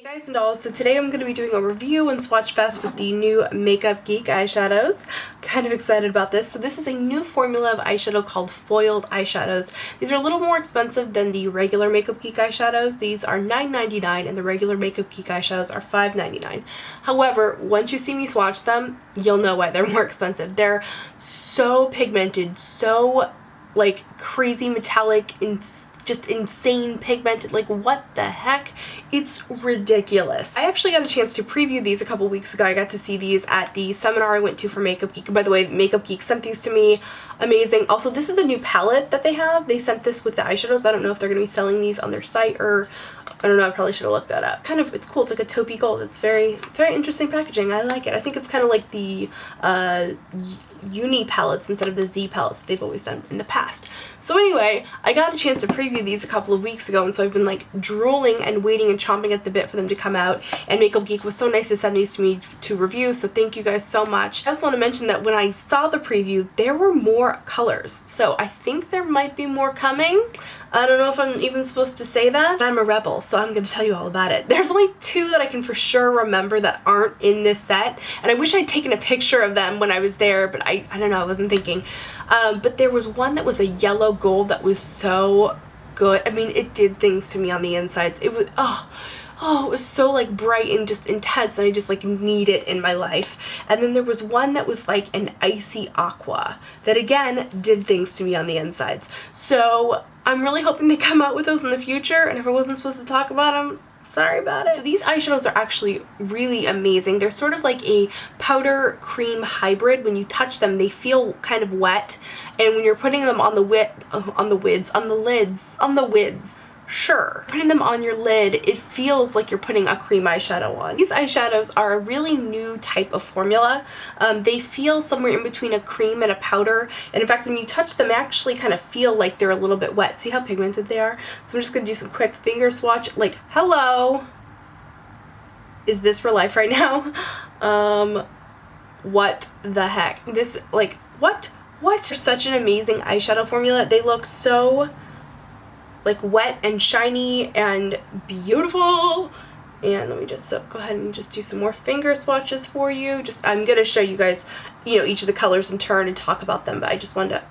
Hey guys and dolls, so today I'm going to be doing a review and swatch fest with the new Makeup Geek eyeshadows. Kind of excited about this. So this is a new formula of eyeshadow called Foiled Eyeshadows. These are a little more expensive than the regular Makeup Geek eyeshadows. These are $9.99 and the regular Makeup Geek eyeshadows are $5.99. However, once you see me swatch them, you'll know why they're more expensive. They're so pigmented, so like crazy metallic, just insane pigmented, like what the heck, it's ridiculous. I actually got a chance to preview these a couple weeks ago. I got to see these at the seminar I went to for Makeup Geek. By the way, Makeup Geek sent these to me. Amazing. Also, this is a new palette that they have. They sent this with the eyeshadows. I don't know if they're going to be selling these on their site, or I don't know, I probably should have looked that up. Kind of, it's cool. It's like a taupey gold. It's very, very interesting packaging. I like it. I think it's kind of like the uni palettes instead of the Z palettes that they've always done in the past. So anyway, I got a chance to preview these a couple of weeks ago, and so I've been like drooling and waiting and chomping at the bit for them to come out, and Makeup Geek was so nice to send these to me to review, so thank you guys so much. I also want to mention that when I saw the preview, there were more colors, so I think there might be more coming. I don't know if I'm even supposed to say that. I'm a rebel, so I'm going to tell you all about it. There's only two that I can for sure remember that aren't in this set, and I wish I'd taken a picture of them when I was there, but I don't know, I wasn't thinking. But there was one that was a yellow gold that was so good. I mean, it did things to me on the insides. It was, it was so like bright and just intense, and I just like need it in my life. And then there was one that was like an icy aqua that again did things to me on the insides. So I'm really hoping they come out with those in the future, and if I wasn't supposed to talk about them, sorry about it. So these eyeshadows are actually really amazing. They're sort of like a powder cream hybrid. When you touch them, they feel kind of wet, and when you're putting them on the lids, sure, putting them on your lid, it feels like you're putting a cream eyeshadow on. These eyeshadows are a really new type of formula. They feel somewhere in between a cream and a powder, and in fact when you touch them, they actually kind of feel like they're a little bit wet. See how pigmented they are? So I'm just going to do some quick finger swatch. Like, hello! Is this real life right now? What the heck? This, like, what? What? They're such an amazing eyeshadow formula. They look so like wet and shiny and beautiful. And let me just go ahead and just do some more finger swatches for you. I'm gonna show you guys, you know, each of the colors in turn and talk about them, but I just wanted to,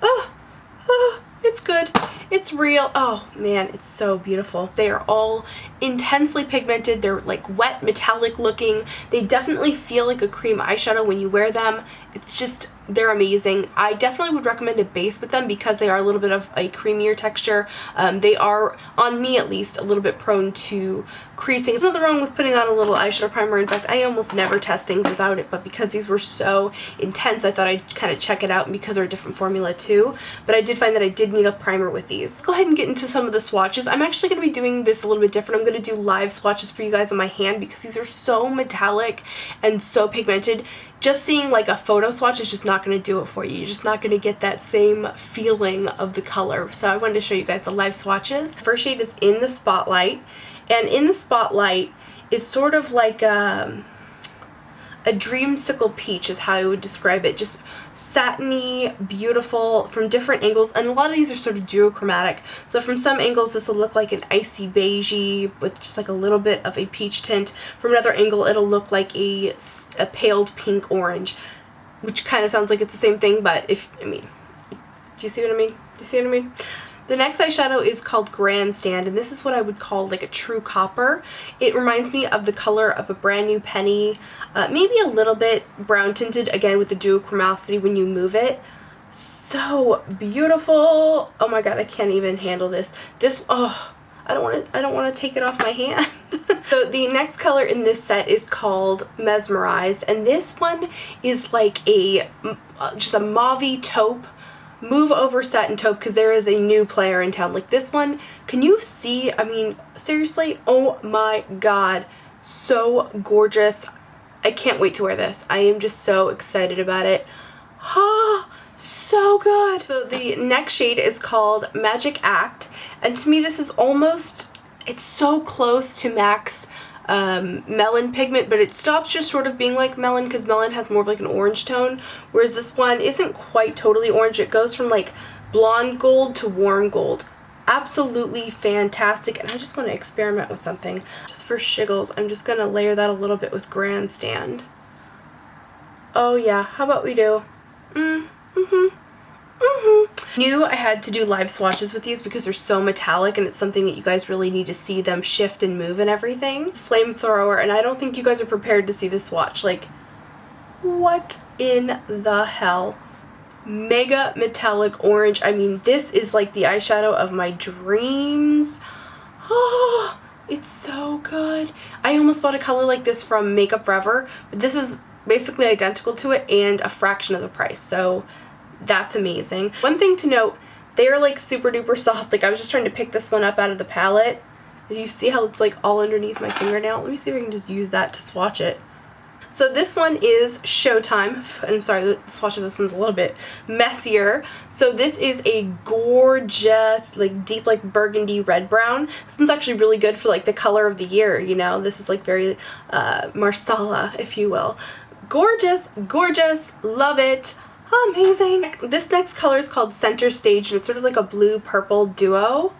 it's good, it's real. Oh man, it's so beautiful. They are all intensely pigmented. They're like wet, metallic looking. They definitely feel like a cream eyeshadow when you wear them. It's just, they're amazing. I definitely would recommend a base with them because they are a little bit of a creamier texture. They are, on me at least, a little bit prone to creasing. There's nothing wrong with putting on a little eyeshadow primer. In fact, I almost never test things without it, but because these were so intense, I thought I'd kind of check it out, and because they're a different formula too. But I did find that I did need a primer with these. Let's go ahead and get into some of the swatches. I'm actually going to be doing this a little bit different. I'm going to do live swatches for you guys on my hand because these are so metallic and so pigmented. Just seeing like a photo swatch is just not going to do it for you. You're just not going to get that same feeling of the color. So I wanted to show you guys the live swatches. First shade is In the Spotlight, and In the Spotlight is sort of like a dreamsicle peach is how I would describe it. Just satiny, beautiful from different angles, and a lot of these are sort of duochromatic. So from some angles this will look like an icy beigey with just like a little bit of a peach tint. From another angle it'll look like a paled pink orange, which kind of sounds like it's the same thing, but do you see what I mean? Do you see what I mean? The next eyeshadow is called Grandstand, and this is what I would call like a true copper. It reminds me of the color of a brand new penny, maybe a little bit brown tinted, again with the duochromosity when you move it. So beautiful. Oh my god, I can't even handle this. I don't want to take it off my hand. So the next color in this set is called Mesmerized, and this one is like just a mauvey taupe. Move over satin taupe, because there is a new player in town. Like this one, can you see? I mean, seriously, oh my god, so gorgeous. I can't wait to wear this. I am just so excited about it. So good. So the next shade is called Magic Act, and to me this is almost, it's so close to MAC's melon pigment, but it stops just sort of being like melon because melon has more of like an orange tone, whereas this one isn't quite totally orange. It goes from like blonde gold to warm gold. absolutely fantastic. And I just want to experiment with something. Just for shiggles, I'm just going to layer that a little bit with Grandstand. Oh yeah, how about we do? Knew I had to do live swatches with these because they're so metallic and it's something that you guys really need to see them shift and move and everything. Flamethrower, and I don't think you guys are prepared to see this swatch. Like, what in the hell? Mega metallic orange. I mean, this is like the eyeshadow of my dreams. Oh, it's so good. I almost bought a color like this from Makeup Forever, but this is basically identical to it and a fraction of the price, so that's amazing. One thing to note, they are like super duper soft. Like, I was just trying to pick this one up out of the palette. Did you see how it's like all underneath my fingernail? Let me see if I can just use that to swatch it. So this one is Showtime, and I'm sorry, the swatch of this one's a little bit messier. So this is a gorgeous, like deep, like burgundy red brown. This one's actually really good for like the color of the year, you know? This is like very Marsala, if you will. Gorgeous, gorgeous, love it. Amazing. This next color is called Center Stage, and it's sort of like a blue-purple duo.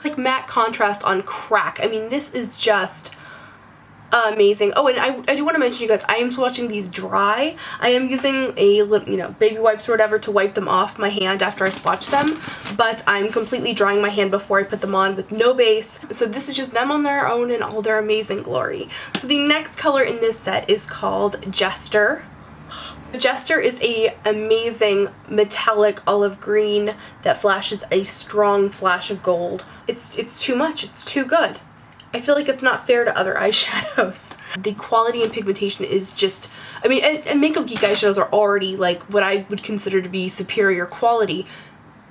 Like matte contrast on crack. I mean, this is just amazing. Oh, and I do want to mention, you guys, I am swatching these dry. I am using a, you know, baby wipes or whatever to wipe them off my hand after I swatch them, but I'm completely drying my hand before I put them on with no base. So this is just them on their own in all their amazing glory. So the next color in this set is called Jester. Jester is a amazing metallic olive green that flashes a strong flash of gold. It's too much. It's too good. I feel like it's not fair to other eyeshadows. The quality and pigmentation is just, I mean, and Makeup Geek eyeshadows are already like what I would consider to be superior quality.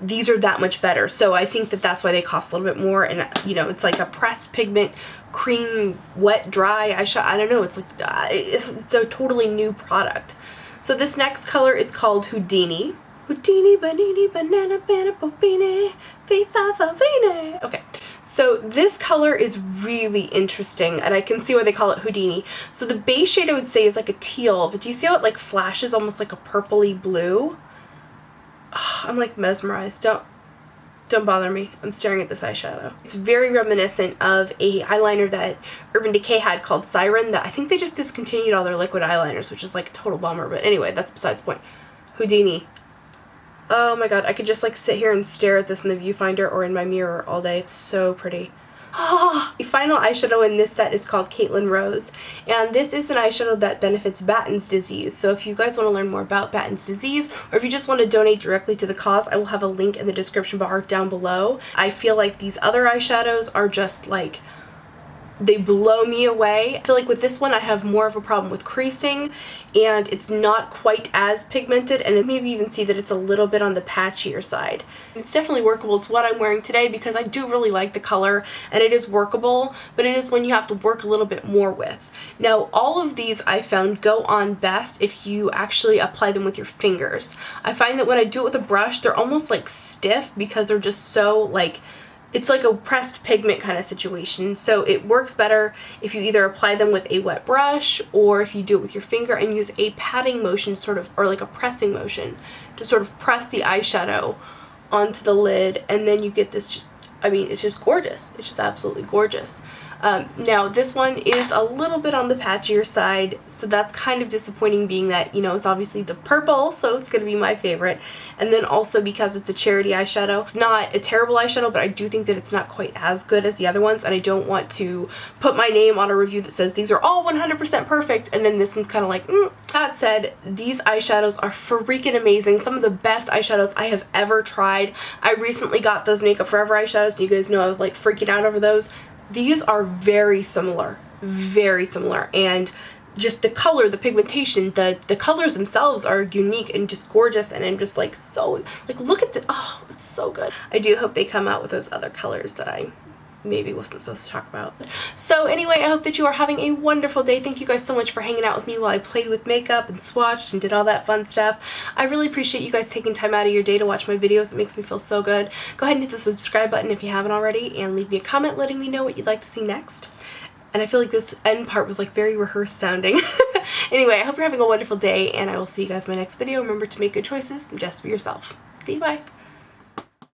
These are that much better, so I think that that's why they cost a little bit more. And you know, it's like a pressed pigment, cream, wet, dry eyeshadow. I don't know, it's like, it's a totally new product. So this next color is called Houdini. Houdini, banini, banana, banana, bobini, fee-fa-fa-vini. Okay, so this color is really interesting, and I can see why they call it Houdini. So the base shade I would say is like a teal, but do you see how it like flashes almost like a purpley blue? Oh, I'm like mesmerized. Don't bother me. I'm staring at this eyeshadow. It's very reminiscent of a eyeliner that Urban Decay had called Siren, that I think they just discontinued all their liquid eyeliners, which is like a total bummer, but anyway, that's besides the point. Houdini. Oh my god, I could just like sit here and stare at this in the viewfinder or in my mirror all day. It's so pretty. The final eyeshadow in this set is called Caitlyn Rose, and this is an eyeshadow that benefits Batten's disease. So if you guys want to learn more about Batten's disease, or if you just want to donate directly to the cause, I will have a link in the description bar down below. I feel like these other eyeshadows are just like, they blow me away. I feel like with this one I have more of a problem with creasing, and it's not quite as pigmented, and maybe even see that it's a little bit on the patchier side. It's definitely workable. It's what I'm wearing today because I do really like the color, and it is workable, but it is one you have to work a little bit more with. Now, all of these I found go on best if you actually apply them with your fingers. I find that when I do it with a brush, they're almost like stiff because they're just so like, it's like a pressed pigment kind of situation. So it works better if you either apply them with a wet brush or if you do it with your finger and use a patting motion sort of, or like a pressing motion to sort of press the eyeshadow onto the lid, and then you get this just, I mean, it's just gorgeous. It's just absolutely gorgeous. Now this one is a little bit on the patchier side, so that's kind of disappointing, being that, you know, it's obviously the purple, so it's going to be my favorite, and then also because it's a charity eyeshadow. It's not a terrible eyeshadow, but I do think that it's not quite as good as the other ones, and I don't want to put my name on a review that says these are all 100% perfect, and then this one's kind of like, That said, these eyeshadows are freaking amazing. Some of the best eyeshadows I have ever tried. I recently got those Makeup Forever eyeshadows, and you guys know I was like freaking out over those. These are very similar, and just the color, the pigmentation, the colors themselves are unique and just gorgeous, and I'm just like, so, like, look at the, oh, it's so good. I do hope they come out with those other colors that I maybe wasn't supposed to talk about. So anyway, I hope that you are having a wonderful day. Thank you guys so much for hanging out with me while I played with makeup and swatched and did all that fun stuff. I really appreciate you guys taking time out of your day to watch my videos. It makes me feel so good. Go ahead and hit the subscribe button if you haven't already, and leave me a comment letting me know what you'd like to see next. And I feel like this end part was like very rehearsed sounding. Anyway, I hope you're having a wonderful day, and I will see you guys in my next video. Remember to make good choices and just be yourself. See you, bye.